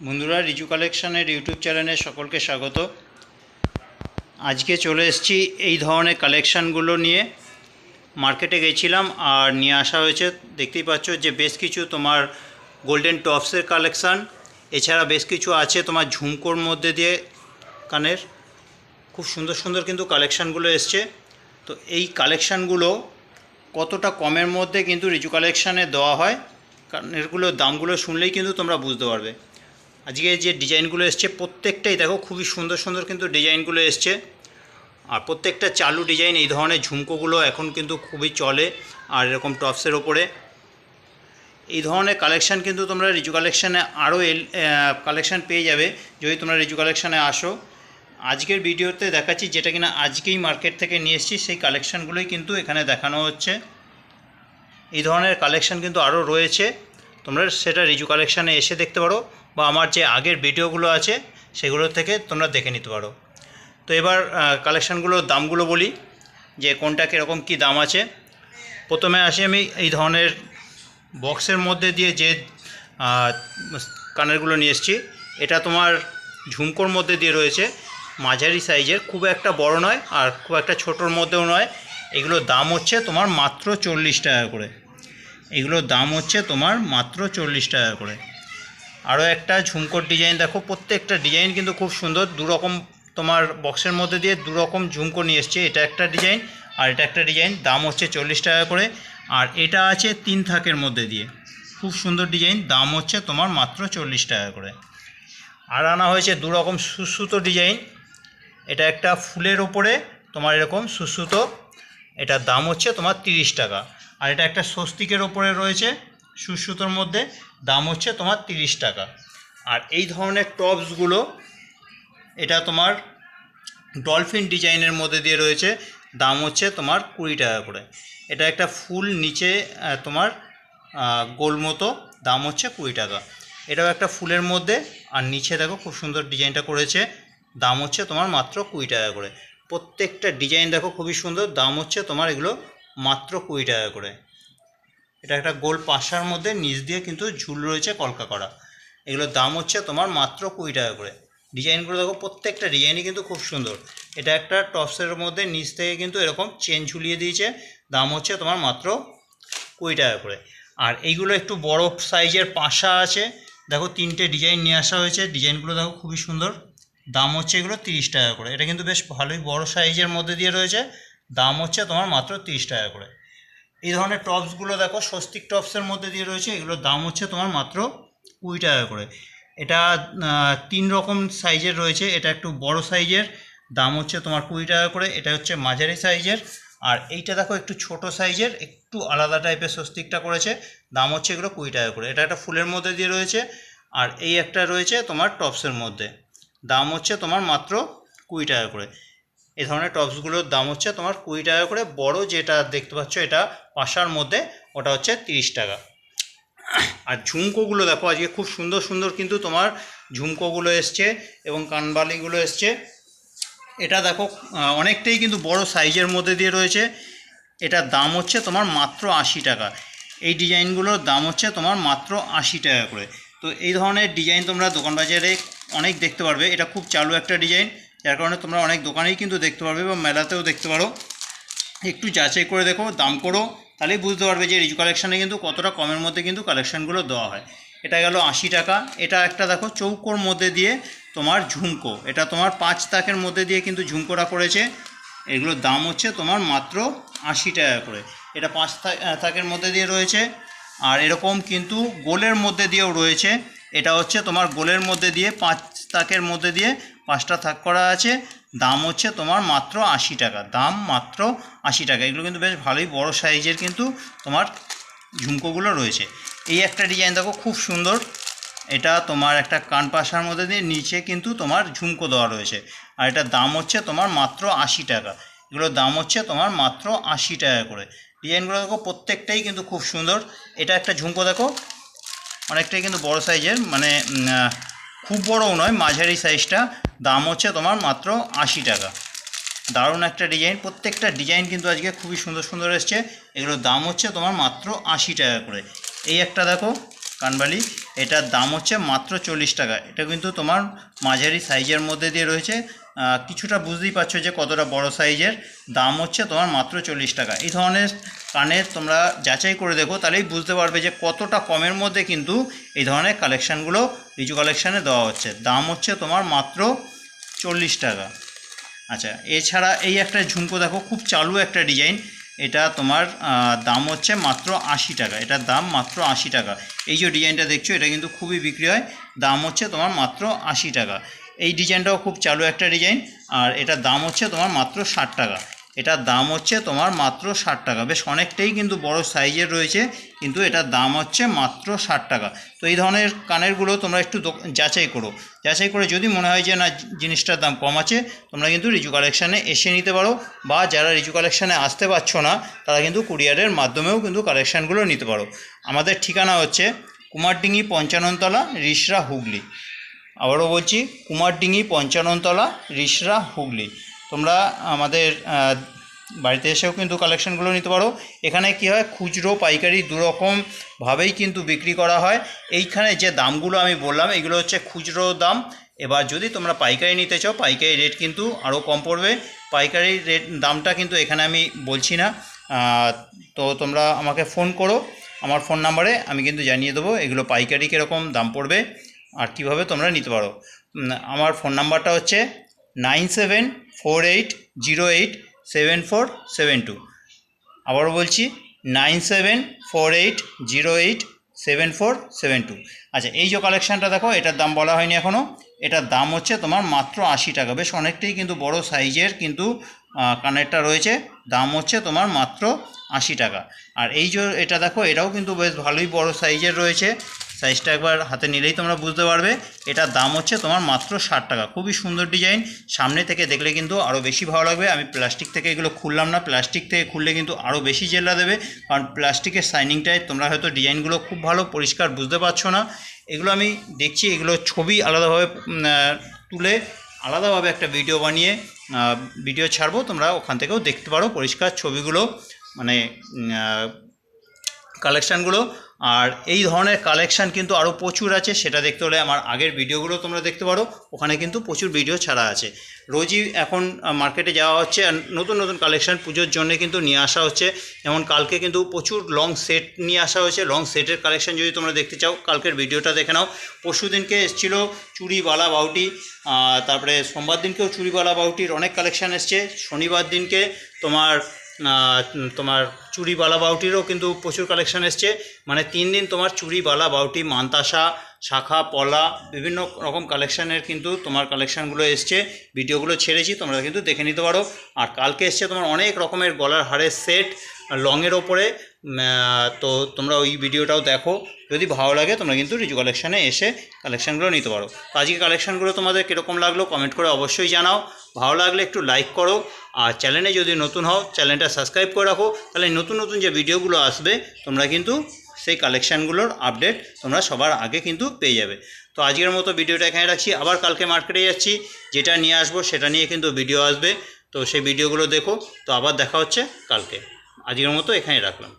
বন্ধুরা রিজু কালেকশনের ইউটিউব চ্যানেলে সকলকে স্বাগত। আজকে চলে এসেছি এই ধরনের কালেকশানগুলো নিয়ে। মার্কেটে গেছিলাম আর নিয়ে আসা হয়েছে। দেখতেই পাচ্ছ যে বেশ কিছু তোমার গোল্ডেন টপসের কালেকশান, এছাড়া বেশ কিছু আছে তোমার ঝুমকোর মধ্যে দিয়ে কানের। খুব সুন্দর সুন্দর কিন্তু কালেকশানগুলো এসছে। তো এই কালেকশানগুলো কতটা কমের মধ্যে কিন্তু রিজু কালেকশানে দেওয়া হয়, কানেরগুলোর দামগুলো শুনলেই কিন্তু তোমরা বুঝতে পারবে। আজকে যে ডিজাইনগুলো এসছে প্রত্যেকটাই দেখো খুবই সুন্দর সুন্দর কিন্তু ডিজাইনগুলো এসছে, আর প্রত্যেকটা চালু ডিজাইন। এই ধরনের ঝুমকোগুলো এখন কিন্তু খুবই চলে, আর এরকম টপসের ওপরে এই ধরনের কালেকশান কিন্তু তোমরা রিজু কালেকশানে আরও কালেকশান পেয়ে যাবে যদি তোমরা রিজু কালেকশানে আসো। আজকের ভিডিওতে দেখাচ্ছি যেটা কিনা আজকেই মার্কেট থেকে নিয়ে এসেছি, সেই কালেকশানগুলোই কিন্তু এখানে দেখানো হচ্ছে। এই ধরনের কালেকশান কিন্তু আরও রয়েছে, তোমরা সেটা রিজু কালেকশানে এসে দেখতে পারো, বা আমার যে আগের ভিডিওগুলো আছে সেগুলো থেকে তোমরা দেখে নিতে পারো। তো এবার কালেকশানগুলোর দামগুলো বলি যে কোনটা কীরকম কী দাম আছে। প্রথমে আসি আমি এই ধরনের বক্সের মধ্যে দিয়ে যে কানেরগুলো নিয়ে এসেছি। এটা তোমার ঝুমকোর মধ্যে দিয়ে রয়েছে, মাঝারি সাইজের, খুব একটা বড় নয় আর খুব একটা ছোটোর মধ্যেও নয়। এগুলোর দাম হচ্ছে তোমার মাত্র 40 টাকা করে। এগুলোর দাম হচ্ছে তোমার মাত্র 40 টাকা করে। আরও একটা ঝুমকোর ডিজাইন দেখো, প্রত্যেকটা ডিজাইন কিন্তু খুব সুন্দর। দুরকম তোমার বক্সের মধ্যে দিয়ে দুরকম ঝুমকো নিয়ে এসছে। এটা একটা ডিজাইন আর এটা একটা ডিজাইন, দাম হচ্ছে 40 টাকা করে। আর এটা আছে 3 থাকের মধ্যে দিয়ে, খুব সুন্দর ডিজাইন, দাম হচ্ছে তোমার মাত্র 40 টাকা করে। আর আনা হয়েছে দুরকম সুসুতো ডিজাইন। এটা একটা ফুলের ওপরে তোমার এরকম সুসুতো, এটার দাম হচ্ছে তোমার 30 টাকা। আর এটা একটা স্বস্তিকের ওপরে রয়েছে সুসুতোর মধ্যে, দাম হচ্ছে তোমার 30 টাকা। আর এই ধরনের টপসগুলো, এটা তোমার ডলফিন ডিজাইনের মধ্যে দিয়ে রয়েছে, দাম হচ্ছে তোমার 20 টাকা করে। এটা একটা ফুল নিচে তোমার গোল মতো, দাম হচ্ছে 20 টাকা। এটাও একটা ফুলের মধ্যে, আর নিচে দেখো খুব সুন্দর ডিজাইনটা করেছে, দাম হচ্ছে তোমার মাত্র 20 টাকা করে। প্রত্যেকটা ডিজাইন দেখো খুবই সুন্দর, দাম হচ্ছে তোমার এগুলো মাত্র 20 টাকা করে। এটা একটা গোল পাশার মধ্যে নিচ দিয়ে কিন্তু ঝুল রয়েছে কলকা করা, এগুলোর দাম হচ্ছে তোমার মাত্র 20 টাকা করে। ডিজাইনগুলো দেখো, প্রত্যেকটা ডিজাইনই কিন্তু খুব সুন্দর। এটা একটা টপসের মধ্যে নিচ থেকে কিন্তু এরকম চেন ঝুলিয়ে দিয়েছে, দাম হচ্ছে তোমার মাত্র 20 টাকা করে। আর এইগুলো একটু বড় সাইজের পাশা আছে, দেখো 3টে ডিজাইন নিয়ে আসা হয়েছে। ডিজাইনগুলো দেখো খুবই সুন্দর, দাম হচ্ছে এগুলো 30 টাকা করে। এটা কিন্তু বেশ ভালোই বড় সাইজের মধ্যে দিয়ে রয়েছে, দাম হচ্ছে তোমার মাত্র 30 টাকা করে। এই ধরনের টপসগুলো দেখো স্বস্তিক টপসের মধ্যে দিয়ে রয়েছে, এগুলোর দাম হচ্ছে তোমার মাত্র 20 টাকা করে। এটা 3 রকম সাইজের রয়েছে। এটা একটু বড় সাইজের, দাম হচ্ছে তোমার 20 টাকা করে। এটা হচ্ছে মাঝারি সাইজের, আর এইটা দেখো একটু ছোট সাইজের, একটু আলাদা টাইপের স্বস্তিকটা করেছে, দাম হচ্ছে এগুলো 20 টাকা করে। এটা একটা ফুলের মধ্যে দিয়ে রয়েছে, আর এই একটা রয়েছে তোমার টপসের মধ্যে, দাম হচ্ছে তোমার মাত্র 20 টাকা করে। এই ধরনের টপসগুলোর দাম হচ্ছে তোমার 20 টাকা করে। বড় যেটা দেখতে পাচ্ছ এটা পাশার মধ্যে, ওটা হচ্ছে 30 টাকা। আর ঝুমকোগুলো দেখো আজকে খুব সুন্দর সুন্দর কিন্তু তোমার ঝুমকোগুলো এসছে এবং কানবালিগুলো এসছে। এটা দেখো অনেকটাই কিন্তু বড় সাইজের মধ্যে দিয়ে রয়েছে, এটার দাম হচ্ছে তোমার মাত্র 80 টাকা। এই ডিজাইনগুলোর দাম হচ্ছে তোমার মাত্র 80 টাকা করে। তো এই ধরনের ডিজাইন তোমরা দোকান বাজারে অনেক দেখতে পারবে। এটা খুব চালু একটা ডিজাইন, যার কারণে তোমরা অনেক দোকানেই কিন্তু দেখতে পারবে বা মেলাতেও দেখতে পারো। একটু যাচাই করে দেখো, দাম করো, তাহলেই বুঝতে পারবে যে রিজু কালেকশানে কিন্তু কতটা কমের মধ্যে কিন্তু কালেকশানগুলো দেওয়া হয়। এটা গেল 80 টাকা। এটা একটা দেখো চৌকোর মধ্যে দিয়ে তোমার ঝুমকো, এটা তোমার 5 তাকের মধ্যে দিয়ে কিন্তু ঝুমকোটা করেছে, এগুলোর দাম হচ্ছে তোমার মাত্র 80 টাকা করে। এটা 5 তাকের মধ্যে দিয়ে রয়েছে, আর এরকম কিন্তু গোলের মধ্যে দিয়েও রয়েছে। এটা হচ্ছে তোমার গোলের মধ্যে দিয়ে 5 তাকের মধ্যে দিয়ে 5টা থাক করা আছে, দাম হচ্ছে তোমার মাত্র 80 টাকা। দাম মাত্র 80 টাকা। এগুলো কিন্তু বেশ ভালোই বড় সাইজের কিন্তু তোমার ঝুমকোগুলো রয়েছে। এই একটা ডিজাইন দেখো খুব সুন্দর, এটা তোমার একটা কান পাশার মধ্যে দিয়ে নিচে কিন্তু তোমার ঝুমকো দেওয়া রয়েছে, আর এটার দাম হচ্ছে তোমার মাত্র 80 টাকা। এগুলোর দাম হচ্ছে তোমার মাত্র 80 টাকা করে। ডিজাইনগুলো দেখো প্রত্যেকটাই কিন্তু খুব সুন্দর। এটা একটা ঝুমকো দেখো, অনেকটাই কিন্তু বড় সাইজের, মানে খুব বড়ও নয়, মাঝারি সাইজটা, দাম হচ্ছে তোমার মাত্র 80 টাকা। দারুণ একটা ডিজাইন, প্রত্যেকটা ডিজাইন কিন্তু আজকে খুবই সুন্দর সুন্দর এসছে। এগুলোর দাম হচ্ছে তোমার মাত্র 80 টাকা করে। এই একটা দেখো, কানবালি, এটার দাম হচ্ছে মাত্র 40 টাকা। এটা কিন্তু তোমার মাঝারি সাইজের মধ্যে দিয়ে রয়েছে, কিছুটা বুঝতেই পারছো যে কতটা বড় সাইজের। দাম হচ্ছে তোমার মাত্র 40 টাকা। এই ধরনের কানের তোমরা যাচাই করে দেখো, তাহলেই বুঝতে পারবে যে কতটা কমের মধ্যে কিন্তু এই ধরনের কালেকশানগুলো রিজু কালেকশানে দেওয়া হচ্ছে। দাম হচ্ছে তোমার মাত্র 40 টাকা। আচ্ছা, এছাড়া এই একটা ঝুমকো দেখো, খুব চালু একটা ডিজাইন। এটা তোমার দাম হচ্ছে মাত্র 80 টাকা। এটার দাম মাত্র 80 টাকা। এই যে ডিজাইনটা দেখছো, এটা কিন্তু খুবই বিক্রি হয়। দাম হচ্ছে তোমার মাত্র 80 টাকা। এই ডিজাইনটাও খুব চালু একটা ডিজাইন, আর এটার দাম হচ্ছে তোমার মাত্র 60 টাকা। এটার দাম হচ্ছে তোমার মাত্র 60 টাকা। বেশ অনেকটাই কিন্তু বড় সাইজের রয়েছে, কিন্তু এটার দাম হচ্ছে মাত্র 60 টাকা। তো এই ধরনের কানেরগুলো তোমরা একটু যাচাই করো। যাচাই করে যদি মনে হয় যে না জিনিসটার দাম কম আছে, তোমরা কিন্তু রিজু কালেকশানে এসে নিতে পারো, বা যারা রিজু কালেকশানে আসতে পারছো না তারা কিন্তু কুরিয়ারের মাধ্যমেও কিন্তু কালেকশানগুলো নিতে পারো। আমাদের ঠিকানা হচ্ছে কুমারডিঙ্গি 55 তলা, রিষড়া, হুগলি। আবারও বলছি, কুমারডিঙ্গি 55 তলা, রিষড়া, হুগলি। তোমরা আমাদের বাড়িতে এসেও কিন্তু কালেকশানগুলো নিতে পারো। এখানে কি হয়, খুচরো পাইকারি দুরকমভাবেই কিন্তু বিক্রি করা হয়। এইখানে যে দামগুলো আমি বললাম, এগুলো হচ্ছে খুচরো দাম। এবার যদি তোমরা পাইকারি নিতে চাও, পাইকারি রেট কিন্তু আরও কম পড়বে। পাইকারি রেট দামটা কিন্তু এখানে আমি বলছি না। তো তোমরা আমাকে ফোন করো, আমার ফোন নাম্বারে আমি কিন্তু জানিয়ে দেবো এগুলো পাইকারি কীরকম দাম পড়বে আর কিভাবে তোমরা নিতে পারো। আমার ফোন নাম্বারটা হচ্ছে 9748087472। আবারও বলছি 9748087472। আচ্ছা, এই যে কালেকশানটা দেখো, এটার দাম বলা হয়নি এখনও। এটার দাম হচ্ছে তোমার মাত্র 80 টাকা। বেশ অনেকটাই কিন্তু বড় সাইজের কিন্তু কানেরটা রয়েছে। দাম হচ্ছে তোমার মাত্র 80 টাকা। আর এই যে এটা দেখো, এটাও কিন্তু বেশ ভালোই বড় সাইজের রয়েছে। সাইজটা একবার হাতে নিলেই তোমরা বুঝতে পারবে। এটার দাম হচ্ছে তোমার মাত্র 60 টাকা। খুবই সুন্দর ডিজাইন, সামনে থেকে দেখলে কিন্তু আরও বেশি ভালো লাগবে। আমি প্লাস্টিক থেকে এগুলো খুললাম না, প্লাস্টিক থেকে খুললে কিন্তু আরও বেশি জেল্লা দেবে, কারণ প্লাস্টিকের শাইনিংটায় তোমরা হয়তো ডিজাইনগুলো খুব ভালো পরিষ্কার বুঝতে পারছো না। এগুলো আমি দেখছি, এগুলো ছবি আলাদাভাবে তুলে আলাদাভাবে একটা ভিডিও বানিয়ে ভিডিও ছাড়বো, তোমরা ওখান থেকেও দেখতে পারো পরিষ্কার ছবিগুলো, মানে কালেকশানগুলো। আর এই ধরনের কালেকশান কিন্তু আরও প্রচুর আছে, সেটা দেখতে হলে আমার আগের ভিডিওগুলো তোমরা দেখতে পারো, ওখানে কিন্তু প্রচুর ভিডিও ছাড়া আছে। রোজই এখন মার্কেটে যাওয়া হচ্ছে, আর নতুন নতুন কালেকশান পুজোর জন্য কিন্তু নিয়ে আসা হচ্ছে। যেমন কালকে কিন্তু প্রচুর লং সেট নিয়ে আসা হয়েছে। লং সেটের কালেকশান যদি তোমরা দেখতে চাও, কালকের ভিডিওটা দেখে নাও। পরশু দিনকে এসেছিলো চুড়ি, বালা, বাউটি, তারপরে সোমবার দিনকেও চুড়ি, বালা, বাউটির অনেক কালেকশান এসছে। শনিবার দিনকে তোমার চুড়ি, বালা, বাউটিরও কিন্তু প্রচুর কালেকশান এসছে। মানে 3 দিন তোমার চুড়ি, বালা, বাউটি, মানতাসা, শাখা, পলা, বিভিন্ন রকম কালেকশানের কিন্তু তোমার কালেকশানগুলো এসছে। ভিডিওগুলো ছেড়েছি, তোমরা কিন্তু দেখে নিতে পারো। আর কালকে এসছে তোমার অনেক রকমের গলার হারের সেট লংয়ের ওপরে, তো তোমরা ওই ভিডিওটাও দেখো। যদি ভালো লাগে তোমরা কিন্তু রিজু কালেকশানে এসে কালেকশানগুলো নিতে পারো। তো আজকে কালেকশানগুলো তোমাদের কীরকম লাগলো কমেন্ট করে অবশ্যই জানাও। ভালো লাগলে একটু লাইক করো, আর চ্যানেলে যদি নতুন হও চ্যানেলটা সাবস্ক্রাইব করে রাখো, তাহলে নতুন নতুন যে ভিডিওগুলো আসবে তোমরা কিন্তু সেই কালেকশানগুলোর আপডেট তোমরা সবার আগে কিন্তু পেয়ে যাবে। তো আজকের মতো ভিডিওটা এখানে রাখছি। আবার কালকে মার্কেটে যাচ্ছি, যেটা নিয়ে আসবো সেটা নিয়ে কিন্তু ভিডিও আসবে, তো সেই ভিডিওগুলো দেখো। তো আবার দেখা হচ্ছে কালকে। আজকের মতো এখানে রাখলাম।